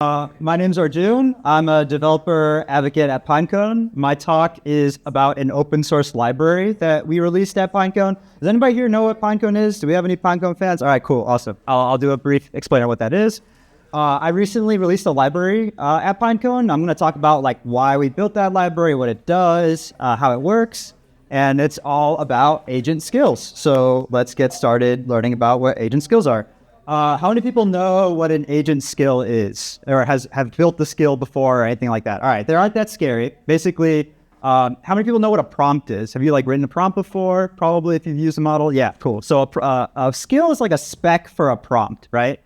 My name's Arjun. I'm a developer advocate at Pinecone. My talk is about an open source library that we released at Pinecone. Does anybody here know what Pinecone is? Do we have any Pinecone fans? All right, cool, awesome. I'll do a brief explainer what that is. I recently released a library at Pinecone. I'm going to talk about why we built that library, what it does, how it works, and it's all about agent skills. So let's get started learning about what agent skills are. How many people know what an agent skill is or have built the skill before or anything like that? All right, they aren't that scary. Basically, how many people know what a prompt is? Have you written a prompt before? Probably if you've used a model. Yeah, cool. So a skill is like a spec for a prompt, right?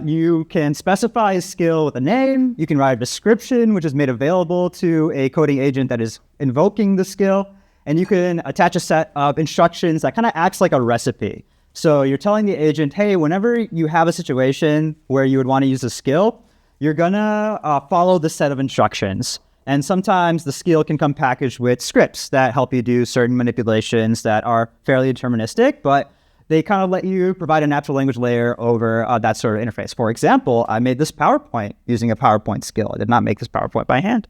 You can specify a skill with a name. You can write a description, which is made available to a coding agent that is invoking the skill. And you can attach a set of instructions that kind of acts like a recipe. So you're telling the agent, hey, whenever you have a situation where you would want to use a skill, you're going to follow the set of instructions. And sometimes the skill can come packaged with scripts that help you do certain manipulations that are fairly deterministic, but they kind of let you provide a natural language layer over that sort of interface. For example, I made this PowerPoint using a PowerPoint skill. I did not make this PowerPoint by hand.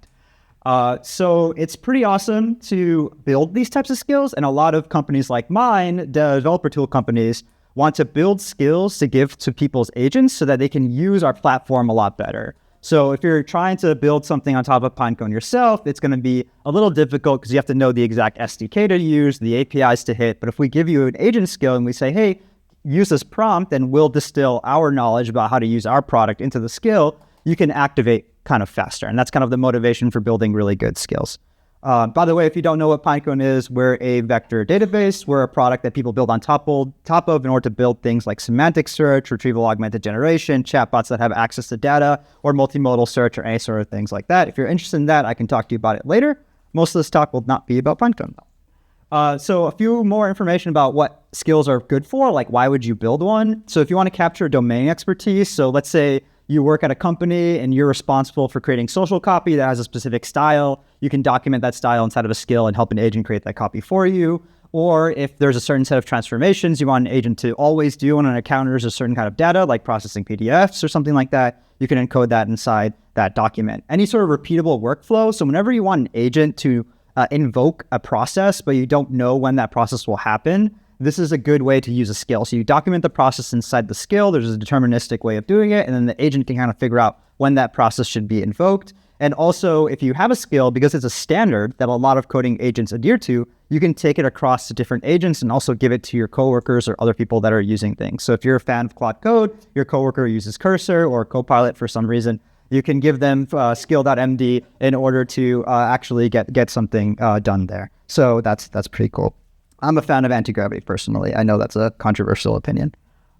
So it's pretty awesome to build these types of skills. And a lot of companies like mine, the developer tool companies, want to build skills to give to people's agents so that they can use our platform a lot better. So if you're trying to build something on top of Pinecone yourself, it's going to be a little difficult because you have to know the exact SDK to use, the APIs to hit. But if we give you an agent skill and we say, hey, use this prompt and we'll distill our knowledge about how to use our product into the skill, you can activate kind of faster. And that's kind of the motivation for building really good skills. By the way, if you don't know what Pinecone is, we're a vector database. We're a product that people build on top of in order to build things like semantic search, retrieval augmented generation, chatbots that have access to data, or multimodal search, or any sort of things like that. If you're interested in that, I can talk to you about it later. Most of this talk will not be about Pinecone, though. So a few more information about what skills are good for, like why would you build one? So if you want to capture domain expertise, so let's say you work at a company and you're responsible for creating social copy that has a specific style. You can document that style inside of a skill and help an agent create that copy for you. Or if there's a certain set of transformations you want an agent to always do when it encounters a certain kind of data, like processing PDFs or something like that, you can encode that inside that document. Any sort of repeatable workflow. So whenever you want an agent to invoke a process, but you don't know when that process will happen, this is a good way to use a skill. So you document the process inside the skill. There's a deterministic way of doing it. And then the agent can kind of figure out when that process should be invoked. And also, if you have a skill, because it's a standard that a lot of coding agents adhere to, you can take it across to different agents and also give it to your coworkers or other people that are using things. So if you're a fan of Claude Code, your coworker uses Cursor or Copilot for some reason, you can give them skill.md in order to actually get something done there. So that's pretty cool. I'm a fan of anti-gravity personally. I know that's a controversial opinion.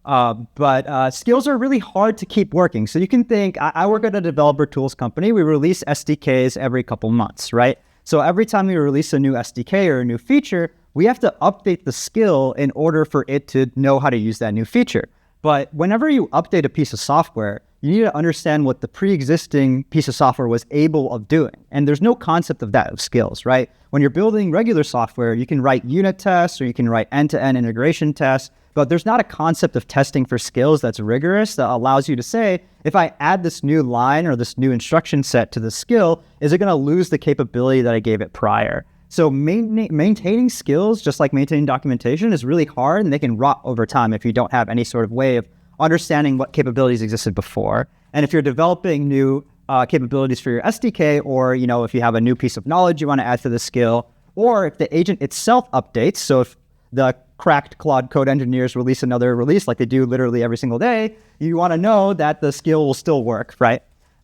But skills are really hard to keep working. So you can think, I work at a developer tools company. We release SDKs every couple months, right? So every time we release a new SDK or a new feature, we have to update the skill in order for it to know how to use that new feature. But whenever you update a piece of software, you need to understand what the pre-existing piece of software was able of doing. And there's no concept of that, of skills, right? When you're building regular software, you can write unit tests or you can write end-to-end integration tests, but there's not a concept of testing for skills that's rigorous that allows you to say, if I add this new line or this new instruction set to the skill, is it going to lose the capability that I gave it prior? So maintaining skills, just like maintaining documentation, is really hard, and they can rot over time if you don't have any sort of way of understanding what capabilities existed before. And if you're developing new capabilities for your SDK, or if you have a new piece of knowledge you want to add to the skill, or if the agent itself updates, so if the cracked Claude code engineers release another release like they do literally every single day, you want to know that the skill will still work, right?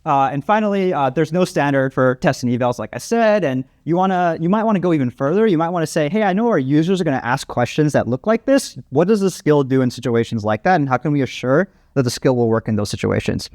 And finally, there's no standard for tests and evals, like I said, and you might want to go even further. You might want to say, hey, I know our users are going to ask questions that look like this. What does the skill do in situations like that? And how can we assure that the skill will work in those situations?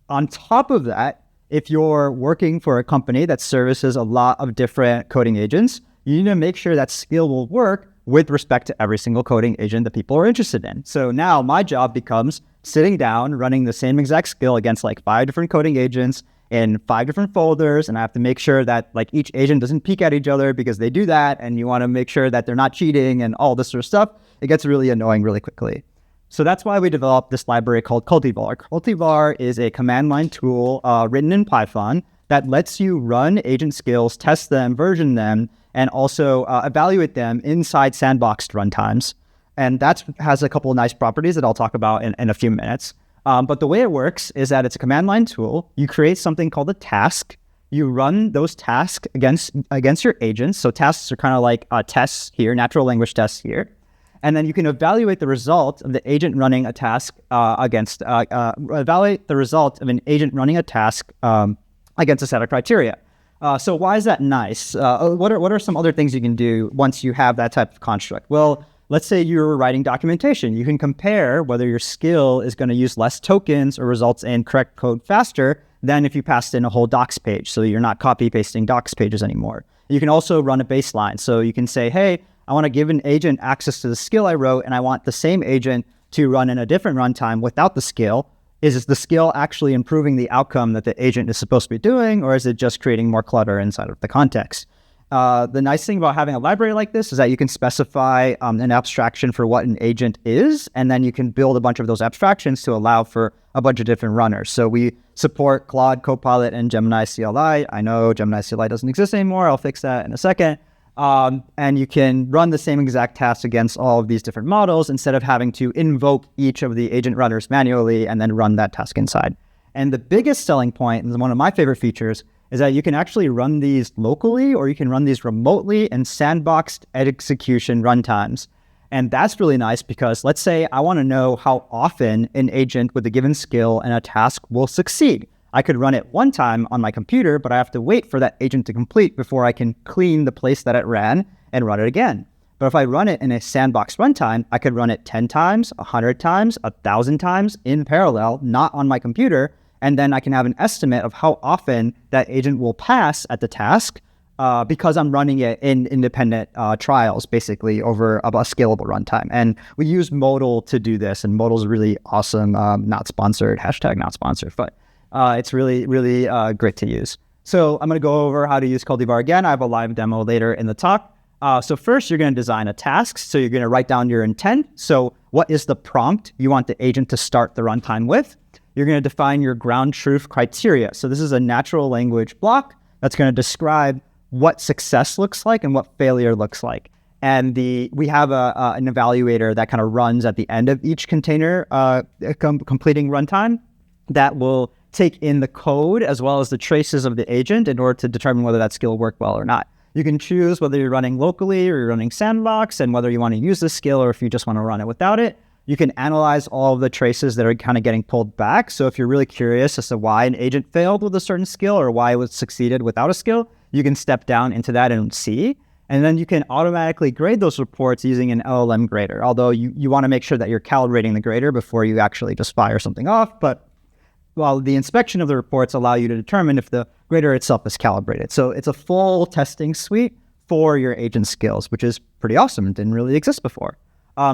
On top of that, if you're working for a company that services a lot of different coding agents, you need to make sure that skill will work with respect to every single coding agent that people are interested in. So now my job becomes sitting down, running the same exact skill against 5 different coding agents in 5 different folders. And I have to make sure that each agent doesn't peek at each other because they do that. And you want to make sure that they're not cheating and all this sort of stuff. It gets really annoying really quickly. So that's why we developed this library called Cultivar. Cultivar is a command line tool written in Python that lets you run agent skills, test them, version them, and also evaluate them inside sandboxed runtimes. And that has a couple of nice properties that I'll talk about in a few minutes. But the way it works is that it's a command line tool. You create something called a task. You run those tasks against your agents. So tasks are kind of like tests here, natural language tests here. And then you can evaluate the result of the agent running a task evaluate the result of an agent running a task against a set of criteria. So why is that nice? What are some other things you can do once you have that type of construct? Well, let's say you're writing documentation. You can compare whether your skill is going to use less tokens or results in correct code faster than if you passed in a whole docs page. So you're not copy pasting docs pages anymore. You can also run a baseline. So you can say, hey, I want to give an agent access to the skill I wrote, and I want the same agent to run in a different runtime without the skill. Is the skill actually improving the outcome that the agent is supposed to be doing, or is it just creating more clutter inside of the context? The nice thing about having a library like this is that you can specify an abstraction for what an agent is, and then you can build a bunch of those abstractions to allow for a bunch of different runners. So we support Claude, Copilot, and Gemini CLI. I know Gemini CLI doesn't exist anymore. I'll fix that in a second. And you can run the same exact tasks against all of these different models instead of having to invoke each of the agent runners manually and then run that task inside. And the biggest selling point, and one of my favorite features, is that you can actually run these locally or you can run these remotely in sandboxed execution runtimes. And that's really nice because let's say I want to know how often an agent with a given skill and a task will succeed. I could run it one time on my computer, but I have to wait for that agent to complete before I can clean the place that it ran and run it again. But if I run it in a sandbox runtime, I could run it 10 times, 100 times, 1,000 times in parallel, not on my computer. And then I can have an estimate of how often that agent will pass at the task because I'm running it in independent trials, basically over a scalable runtime. And we use Modal to do this, and Modal is really awesome, not sponsored, hashtag not sponsored, but it's really, really great to use. So I'm going to go over how to use Cultivar again. I have a live demo later in the talk. So first, you're going to design a task. So you're going to write down your intent. So what is the prompt you want the agent to start the runtime with? You're going to define your ground truth criteria. So this is a natural language block that's going to describe what success looks like and what failure looks like. And we have an evaluator that kind of runs at the end of each container completing runtime that will take in the code as well as the traces of the agent in order to determine whether that skill worked well or not. You can choose whether you're running locally or you're running sandbox and whether you want to use the skill or if you just want to run it without it. You can analyze all of the traces that are kind of getting pulled back. So if you're really curious as to why an agent failed with a certain skill or why it was succeeded without a skill, you can step down into that and see. And then you can automatically grade those reports using an LLM grader. Although you want to make sure that you're calibrating the grader before you actually just fire something off. But well, the inspection of the reports allow you to determine if the grader itself is calibrated. So it's a full testing suite for your agent skills, which is pretty awesome. It didn't really exist before.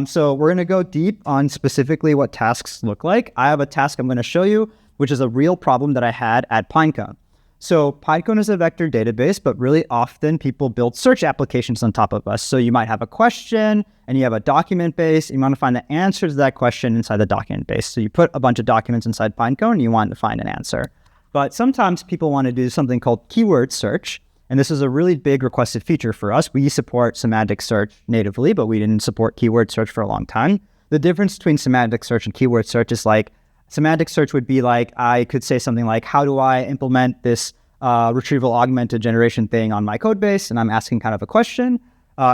So we're going to go deep on specifically what tasks look like. I have a task I'm going to show you, which is a real problem that I had at Pinecone. So Pinecone is a vector database, but really often people build search applications on top of us. So you might have a question and you have a document base. You want to find the answer to that question inside the document base. So you put a bunch of documents inside Pinecone and you want to find an answer. But sometimes people want to do something called keyword search. And this is a really big requested feature for us. We support semantic search natively, but we didn't support keyword search for a long time. The difference between semantic search and keyword search is like, semantic search would be like, I could say something like, how do I implement this retrieval augmented generation thing on my code base? And I'm asking kind of a question.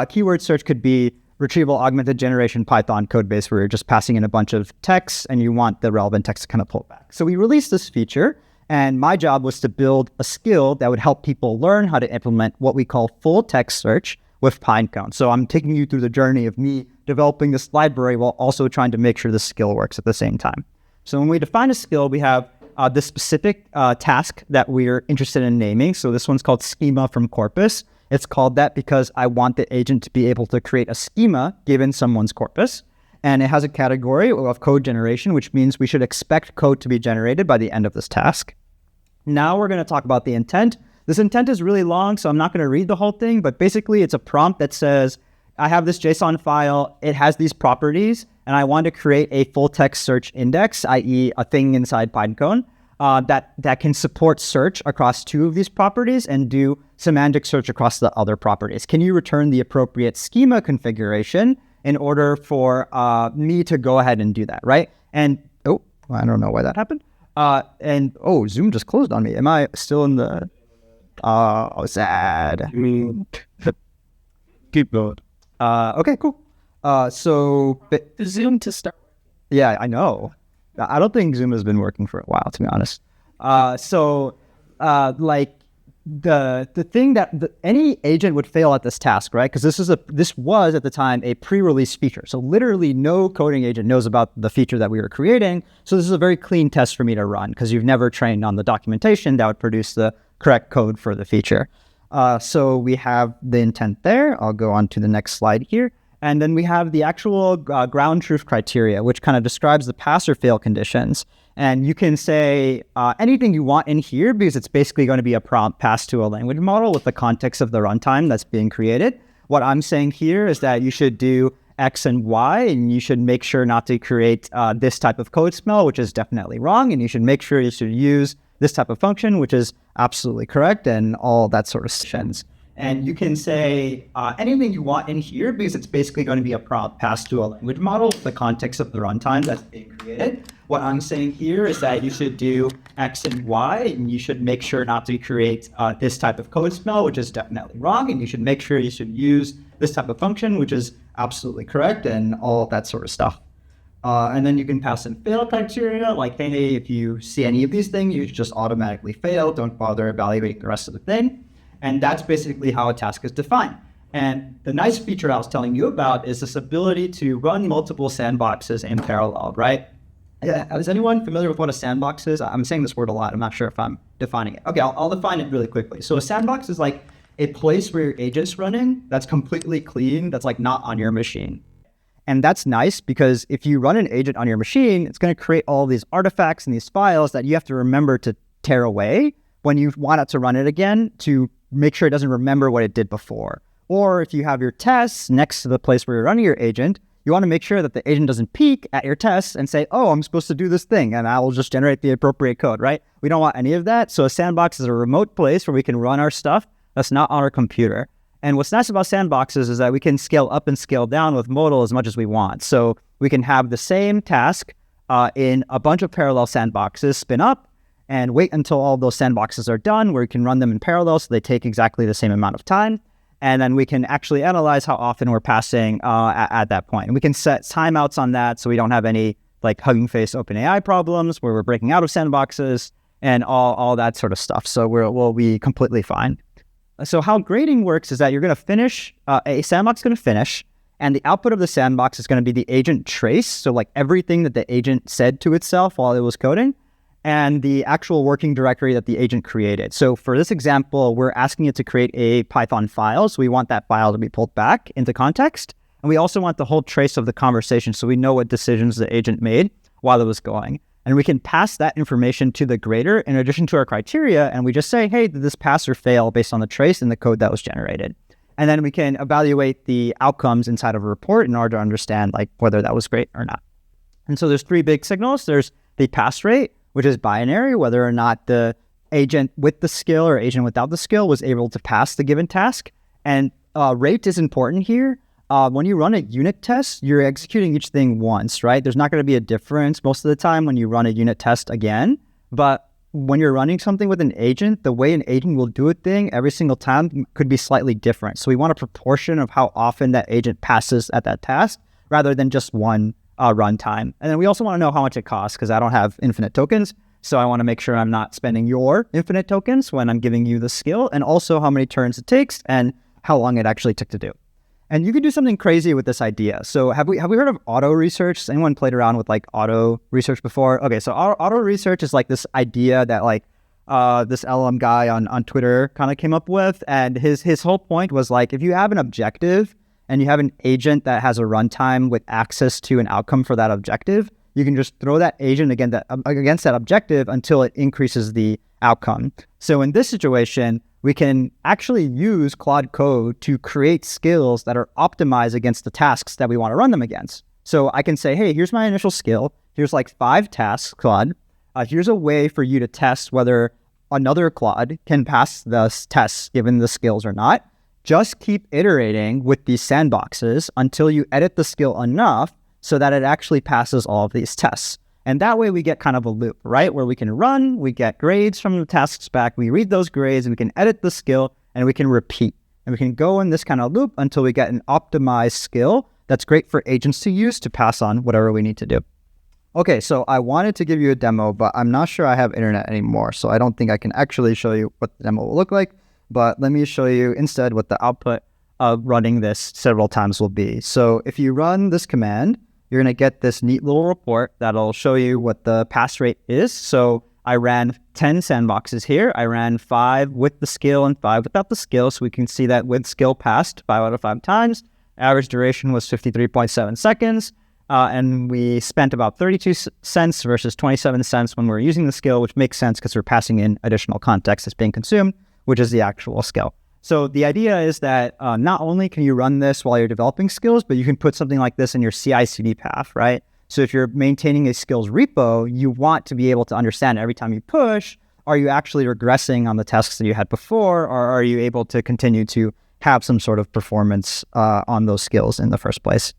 Keyword search could be retrieval augmented generation Python code base where you're just passing in a bunch of text and you want the relevant text to kind of pull back. So we released this feature. And my job was to build a skill that would help people learn how to implement what we call full text search with Pinecone. So I'm taking you through the journey of me developing this library while also trying to make sure the skill works at the same time. So when we define a skill, we have this specific task that we're interested in naming. So this one's called schema from corpus. It's called that because I want the agent to be able to create a schema given someone's corpus. And it has a category of code generation, which means we should expect code to be generated by the end of this task. Now we're going to talk about the intent. This intent is really long, so I'm not going to read the whole thing, but basically it's a prompt that says, I have this JSON file. It has these properties, and I want to create a full text search index, i.e. a thing inside Pinecone that can support search across 2 of these properties and do semantic search across the other properties. Can you return the appropriate schema configuration in order for me to go ahead and do that, right? And, oh, I don't know why that happened. Zoom just closed on me. Am I still in the... sad. Keep going. Okay, cool. Zoom to start. Yeah, I know. I don't think Zoom has been working for a while, to be honest. The thing that any agent would fail at this task, right? Because this was at the time a pre-release feature. So literally no coding agent knows about the feature that we were creating. So this is a very clean test for me to run because you've never trained on the documentation that would produce the correct code for the feature. So we have the intent there. I'll go on to the next slide here. And then we have the actual ground truth criteria, which kind of describes the pass or fail conditions. And you can say anything you want in here because it's basically going to be a prompt passed to a language model with the context of the runtime that's being created. What I'm saying here is that you should do X and Y, and you should make sure not to create this type of code smell, which is definitely wrong. And you should make sure you should use this type of function, which is absolutely correct, and all that sort of sense. And you can say anything you want in here because it's basically going to be a prompt passed to a language model with the context of the runtime that's being created. What I'm saying here is that you should do X and Y, and you should make sure not to create this type of code smell, which is definitely wrong. And you should make sure you should use this type of function, which is absolutely correct, and all that sort of stuff. And then you can pass in fail criteria, like, hey, if you see any of these things, you just automatically fail. Don't bother evaluating the rest of the thing. And that's basically how a task is defined. And the nice feature I was telling you about is this ability to run multiple sandboxes in parallel, right? Yeah, is anyone familiar with what a sandbox is? I'm saying this word a lot. I'm not sure if I'm defining it. Okay, I'll define it really quickly. So a sandbox is like a place where your agent's running that's completely clean, that's like not on your machine. And that's nice because if you run an agent on your machine, it's going to create all these artifacts and these files that you have to remember to tear away when you want it to run it again to make sure it doesn't remember what it did before. Or if you have your tests next to the place where you're running your agent, you want to make sure that the agent doesn't peek at your tests and say, oh, I'm supposed to do this thing, and I will just generate the appropriate code, right? We don't want any of that. So a sandbox is a remote place where we can run our stuff that's not on our computer. And what's nice about sandboxes is that we can scale up and scale down with modal as much as we want. So we can have the same task in a bunch of parallel sandboxes spin up and wait until all those sandboxes are done where we can run them in parallel so they take exactly the same amount of time. And then we can actually analyze how often we're passing at that point. And we can set timeouts on that so we don't have any like Hugging Face OpenAI problems where we're breaking out of sandboxes and all that sort of stuff. So we'll be completely fine. So how grading works is that you're going to finish, a sandbox is going to finish, and the output of the sandbox is going to be the agent trace. So like everything that the agent said to itself while it was coding, and the actual working directory that the agent created. So for this example, we're asking it to create a Python file. So we want that file to be pulled back into context. And we also want the whole trace of the conversation so we know what decisions the agent made while it was going. And we can pass that information to the grader in addition to our criteria. And we just say, hey, did this pass or fail based on the trace and the code that was generated? And then we can evaluate the outcomes inside of a report in order to understand like whether that was great or not. And so there's 3 big signals. There's the pass rate, which is binary, whether or not the agent with the skill or agent without the skill was able to pass the given task. And rate is important here. When you run a unit test, you're executing each thing once, right? There's not going to be a difference most of the time when you run a unit test again. But when you're running something with an agent, the way an agent will do a thing every single time could be slightly different. So we want a proportion of how often that agent passes at that task rather than just one runtime. And then we also want to know how much it costs because I don't have infinite tokens. So I want to make sure I'm not spending your infinite tokens when I'm giving you the skill, and also how many turns it takes and how long it actually took to do. And you can do something crazy with this idea. So have we heard of auto research? Has anyone played around with like auto research before? Okay, so auto research is like this idea that like this LM guy on Twitter kind of came up with. And his whole point was like, if you have an objective and you have an agent that has a runtime with access to an outcome for that objective, you can just throw that agent against that objective until it increases the outcome. So in this situation, we can actually use Claude Code to create skills that are optimized against the tasks that we want to run them against. So I can say, hey, here's my initial skill. Here's like 5 tasks, Claude. Here's a way for you to test whether another Claude can pass the tests given the skills or not. Just keep iterating with these sandboxes until you edit the skill enough so that it actually passes all of these tests. And that way we get kind of a loop, right? Where we can run, we get grades from the tasks back, we read those grades, and we can edit the skill, and we can repeat. And we can go in this kind of loop until we get an optimized skill that's great for agents to use to pass on whatever we need to do. Okay, so I wanted to give you a demo, but I'm not sure I have internet anymore, so I don't think I can actually show you what the demo will look like. But let me show you instead what the output of running this several times will be. So if you run this command, you're going to get this neat little report that'll show you what the pass rate is. So I ran 10 sandboxes here. I ran 5 with the skill and 5 without the skill. So we can see that with skill passed 5 out of 5 times. Average duration was 53.7 seconds. And we spent about 32 cents versus 27 cents when we're using the skill, which makes sense because we're passing in additional context that's being consumed, which is the actual skill. So the idea is that not only can you run this while you're developing skills, but you can put something like this in your CI/CD path, right? So if you're maintaining a skills repo, you want to be able to understand every time you push, are you actually regressing on the tasks that you had before, or are you able to continue to have some sort of performance on those skills in the first place?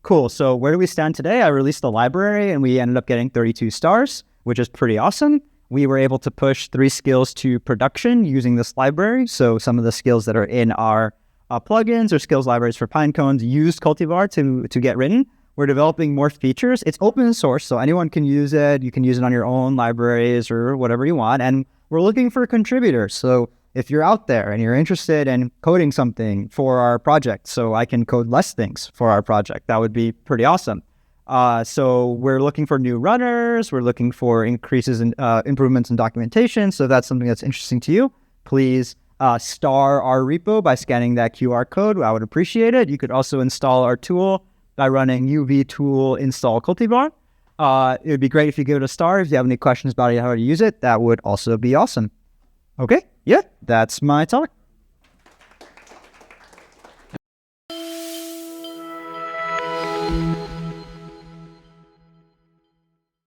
Cool. So where do we stand today? I released the library and we ended up getting 32 stars, which is pretty awesome. We were able to push 3 skills to production using this library. So some of the skills that are in our plugins or skills libraries for Pinecone used Cultivar to get written. We're developing more features. It's open source, so anyone can use it. You can use it on your own libraries or whatever you want. And we're looking for contributors. So if you're out there and you're interested in coding something for our project, so I can code less things for our project, that would be pretty awesome. So we're looking for new runners. We're looking for increases in improvements in documentation. So if that's something that's interesting to you, please star our repo by scanning that QR code. I would appreciate it. You could also install our tool by running UV tool install Cultivar. It would be great if you give it a star. If you have any questions about how to use it, that would also be awesome. Okay, yeah, that's my talk.